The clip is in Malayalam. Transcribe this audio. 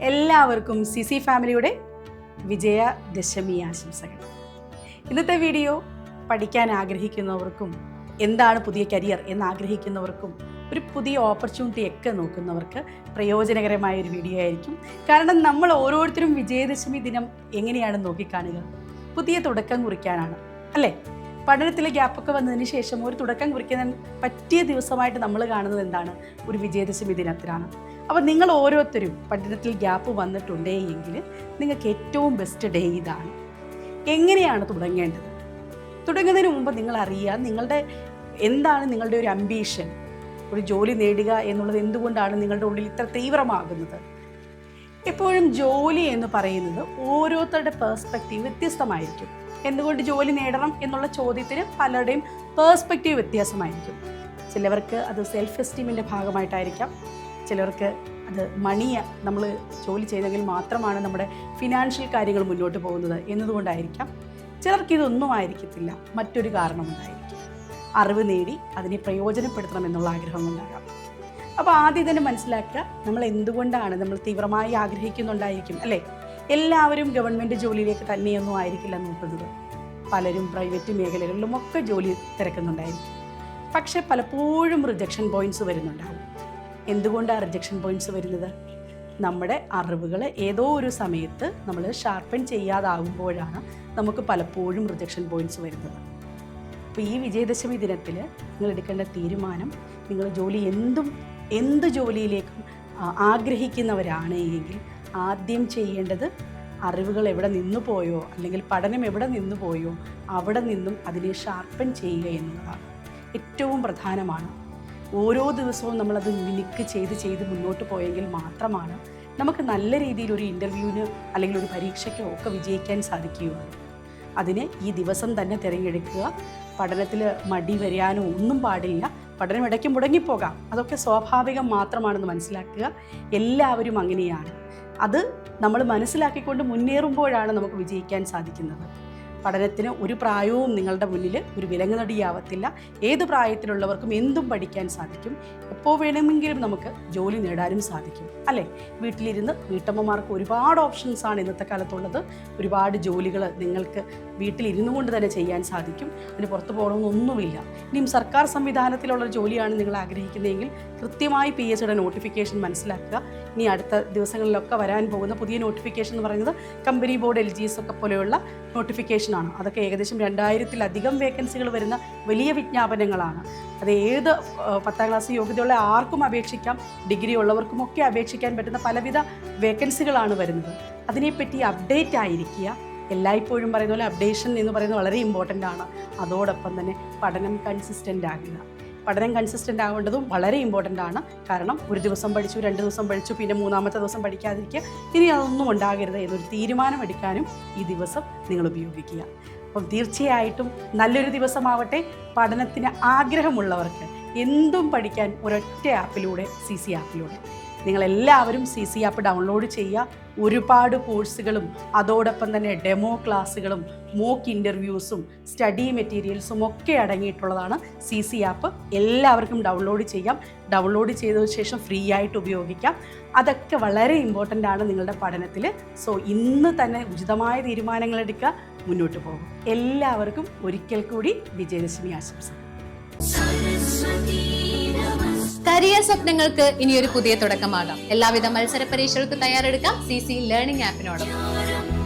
എല്ലാവർക്കും സിസി ഫാമിലിയുടെ വിജയദശമി ആശംസകൾ. ഇന്നത്തെ വീഡിയോ പഠിക്കാൻ ആഗ്രഹിക്കുന്നവർക്കും എന്താണ് പുതിയ കരിയർ എന്ന് ആഗ്രഹിക്കുന്നവർക്കും ഒരു പുതിയ ഓപ്പർച്യൂണിറ്റി ഒക്കെ നോക്കുന്നവർക്ക് പ്രയോജനകരമായ ഒരു വീഡിയോ ആയിരിക്കും. കാരണം നമ്മൾ ഓരോരുത്തരും വിജയദശമി ദിനം എങ്ങനെയാണ് നോക്കിക്കാണുക? പുതിയ തുടക്കം കുറിക്കാനാണ് അല്ലേ? പഠനത്തിലെ ഗ്യാപ്പൊക്കെ വന്നതിന് ശേഷം ഒരു തുടക്കം കുറിക്കാൻ പറ്റിയ ദിവസമായിട്ട് നമ്മൾ കാണുന്നത് എന്താണ്? ഒരു വിജയദശമി ദിനത്തിലാണ്. അപ്പോൾ നിങ്ങൾ ഓരോരുത്തരും പഠനത്തിൽ ഗ്യാപ്പ് വന്നിട്ടുണ്ടേ എങ്കിൽ നിങ്ങൾക്ക് ഏറ്റവും ബെസ്റ്റ് ഡേ ഇതാണ്. എങ്ങനെയാണ് തുടങ്ങേണ്ടത്? തുടങ്ങുന്നതിന് മുമ്പ് നിങ്ങൾ അറിയുക എന്താണ് നിങ്ങളുടെ ഒരു അംബീഷൻ. ഒരു ജോലി നേടുക എന്നുള്ളത് എന്തുകൊണ്ടാണ് നിങ്ങളുടെ ഉള്ളിൽ ഇത്ര തീവ്രമാകുന്നത്? എപ്പോഴും ജോലി എന്ന് പറയുന്നത് ഓരോരുത്തരുടെ പേഴ്സ്പെക്റ്റീവ് വ്യത്യസ്തമായിരിക്കും. എന്തുകൊണ്ട് ജോലി നേടണം എന്നുള്ള ചോദ്യത്തിന് പലരുടെയും പേഴ്സ്പെക്റ്റീവ് വ്യത്യാസമായിരിക്കും. ചിലവർക്ക് അത് സെൽഫ് എസ്റ്റീമിൻ്റെ ഭാഗമായിട്ടായിരിക്കാം, ചിലർക്ക് അത് നമ്മൾ ജോലി ചെയ്തെങ്കിൽ മാത്രമാണ് നമ്മുടെ ഫിനാൻഷ്യൽ കാര്യങ്ങൾ മുന്നോട്ട് പോകുന്നത് എന്നതുകൊണ്ടായിരിക്കാം. ചിലർക്ക് ഇതൊന്നും ആയിരിക്കത്തില്ല, മറ്റൊരു കാരണമുണ്ടായിരിക്കും. അറിവ് നേടി അതിനെ പ്രയോജനപ്പെടുത്തണം എന്നുള്ള ആഗ്രഹം കൊണ്ടാകാം. അപ്പോൾ ആദ്യം തന്നെ മനസ്സിലാക്കുക, നമ്മൾ എന്തുകൊണ്ടാണ് നമ്മൾ തീവ്രമായി ആഗ്രഹിക്കുന്നുണ്ടായിരിക്കും അല്ലേ? എല്ലാവരും ഗവൺമെൻറ് ജോലിയിലേക്ക് തന്നെയൊന്നും ആയിരിക്കില്ല നോക്കുന്നത്. പലരും പ്രൈവറ്റ് മേഖലകളിലും ഒക്കെ ജോലി തിരക്കുന്നുണ്ടായിരിക്കും. പക്ഷെ പലപ്പോഴും റിജക്ഷൻ പോയിൻറ്റ്സ് വരുന്നുണ്ടാവും. എന്തുകൊണ്ടാണ് റിജക്ഷൻ പോയിൻറ്റ്സ് വരുന്നത്? നമ്മുടെ അറിവുകൾ ഏതോ ഒരു സമയത്ത് നമ്മൾ ഷാർപ്പൻ ചെയ്യാതാകുമ്പോഴാണ് നമുക്ക് പലപ്പോഴും റിജക്ഷൻ പോയിൻറ്റ്സ് വരുന്നത്. അപ്പോൾ ഈ വിജയദശമി ദിനത്തിൽ നിങ്ങൾ എടുക്കേണ്ട തീരുമാനം, നിങ്ങൾ എന്ത് ജോലിയിലേക്കും ആഗ്രഹിക്കുന്നവരാണ് എങ്കിൽ ആദ്യം ചെയ്യേണ്ടത് അറിവുകൾ എവിടെ നിന്നു പോയോ അല്ലെങ്കിൽ പഠനം എവിടെ നിന്നു പോയോ അവിടെ നിന്നും അതിനെ ഷാർപ്പൻ ചെയ്യുക എന്നുള്ളതാണ് ഏറ്റവും പ്രധാനമാണ്. ഓരോ ദിവസവും നമ്മളത് മിനുക്ക് ചെയ്ത് മുന്നോട്ട് പോയെങ്കിൽ മാത്രമാണ് നമുക്ക് നല്ല രീതിയിൽ ഒരു ഇൻ്റർവ്യൂവിന് അല്ലെങ്കിൽ ഒരു പരീക്ഷയ്ക്കോ ഒക്കെ വിജയിക്കാൻ സാധിക്കുകയുള്ളൂ. അതിന് ഈ ദിവസം തന്നെ തിരഞ്ഞെടുക്കുക. പഠനത്തിൽ മടി വരാനോ ഒന്നും പാടില്ല. പഠനം ഇടയ്ക്ക് മുടങ്ങിപ്പോകാം, അതൊക്കെ സ്വാഭാവികം മാത്രമാണെന്ന് മനസ്സിലാക്കുക. എല്ലാവരും അങ്ങനെയാണ്. അത് നമ്മൾ മനസ്സിലാക്കിക്കൊണ്ട് മുന്നേറുമ്പോഴാണ് നമുക്ക് വിജയിക്കാൻ സാധിക്കുന്നത്. പഠനത്തിന് ഒരു പ്രായവും നിങ്ങളുടെ മുന്നിൽ ഒരു വിലങ്ങുതടിയാവത്തില്ല. ഏത് പ്രായത്തിലുള്ളവർക്കും എന്തും പഠിക്കാൻ സാധിക്കും. എപ്പോൾ വേണമെങ്കിലും നമുക്ക് ജോലി നേടാനും സാധിക്കും അല്ലേ? വീട്ടിലിരുന്ന് വീട്ടമ്മമാർക്ക് ഒരുപാട് ഓപ്ഷൻസാണ് ഇന്നത്തെ കാലത്തുള്ളത്. ഒരുപാട് ജോലികൾ നിങ്ങൾക്ക് വീട്ടിലിരുന്നു കൊണ്ട് തന്നെ ചെയ്യാൻ സാധിക്കും. അതിന് പുറത്ത് പോകണമെന്നൊന്നുമില്ല. ഇനിയും സർക്കാർ സംവിധാനത്തിലുള്ള ജോലിയാണ് നിങ്ങൾ ആഗ്രഹിക്കുന്നതെങ്കിൽ കൃത്യമായി PSCയുടെ നോട്ടിഫിക്കേഷൻ മനസ്സിലാക്കുക. ഇനി അടുത്ത ദിവസങ്ങളിലൊക്കെ വരാൻ പോകുന്ന പുതിയ നോട്ടിഫിക്കേഷൻ എന്ന് പറയുന്നത് കമ്പനി ബോർഡ്, LGS ഒക്കെ പോലെയുള്ള നോട്ടിഫിക്കേഷനാണ്. അതൊക്കെ ഏകദേശം 2000-ലധികം വേക്കൻസികൾ വരുന്ന വലിയ വിജ്ഞാപനങ്ങളാണ്. അത് ഏത് 10ാം ക്ലാസ് യോഗ്യതയുള്ള ആർക്കും അപേക്ഷിക്കാം, ഡിഗ്രി ഉള്ളവർക്കുമൊക്കെ അപേക്ഷിക്കാൻ പറ്റുന്ന പലവിധ വേക്കൻസികളാണ് വരുന്നത്. അതിനെപ്പറ്റി അപ്ഡേറ്റ് ആയിരിക്കുക. എല്ലായ്പ്പോഴും പറയുന്ന പോലെ അപ്ഡേഷൻ എന്ന് പറയുന്നത് വളരെ ഇമ്പോർട്ടൻ്റ് ആണ്. അതോടൊപ്പം തന്നെ പഠനം കൺസിസ്റ്റൻ്റ് ആകുക. പഠനം കൺസിസ്റ്റൻ്റ് ആവേണ്ടതും വളരെ ഇമ്പോർട്ടൻ്റ് ആണ്. കാരണം ഒരു ദിവസം പഠിച്ചു, 2 ദിവസം പഠിച്ചു, പിന്നെ 3ാമത്തെ ദിവസം പഠിക്കാതിരിക്കുക. ഇനി അതൊന്നും ഉണ്ടാകരുത് എന്നൊരു തീരുമാനമെടുക്കാനും ഈ ദിവസം നിങ്ങൾ ഉപയോഗിക്കുക. അപ്പം തീർച്ചയായിട്ടും നല്ലൊരു ദിവസമാവട്ടെ. പഠനത്തിന് ആഗ്രഹമുള്ളവർക്ക് എന്തും പഠിക്കാൻ ഒരൊറ്റ ആപ്പിലൂടെ, CC ആപ്പിലൂടെ. നിങ്ങളെല്ലാവരും CC ആപ്പ് ഡൗൺലോഡ് ചെയ്യുക. ഒരുപാട് കോഴ്സുകളും അതോടൊപ്പം തന്നെ ഡെമോ ക്ലാസ്സുകളും മോക്ക് ഇൻ്റർവ്യൂസും സ്റ്റഡി മെറ്റീരിയൽസും ഒക്കെ അടങ്ങിയിട്ടുള്ളതാണ് CC ആപ്പ്. എല്ലാവർക്കും ഡൗൺലോഡ് ചെയ്യാം. ഡൗൺലോഡ് ചെയ്തതിന് ശേഷം ഫ്രീ ആയിട്ട് ഉപയോഗിക്കാം. അതൊക്കെ വളരെ ഇമ്പോർട്ടൻ്റ് ആണ് നിങ്ങളുടെ പഠനത്തിൽ. സോ ഇന്ന് തന്നെ ഉചിതമായ തീരുമാനങ്ങൾ എടുക്കുക, മുന്നോട്ട് പോകും. എല്ലാവർക്കും ഒരിക്കൽ കൂടി വിജയദശമി ആശംസകൾ. കരിയർ സ്വപ്നങ്ങൾക്ക് ഇനിയൊരു പുതിയ തുടക്കമാകാം. എല്ലാവിധ മത്സര പരീക്ഷകൾക്ക് തയ്യാറെടുക്കാം CC ലേണിംഗ് ആപ്പിനോടൊപ്പം.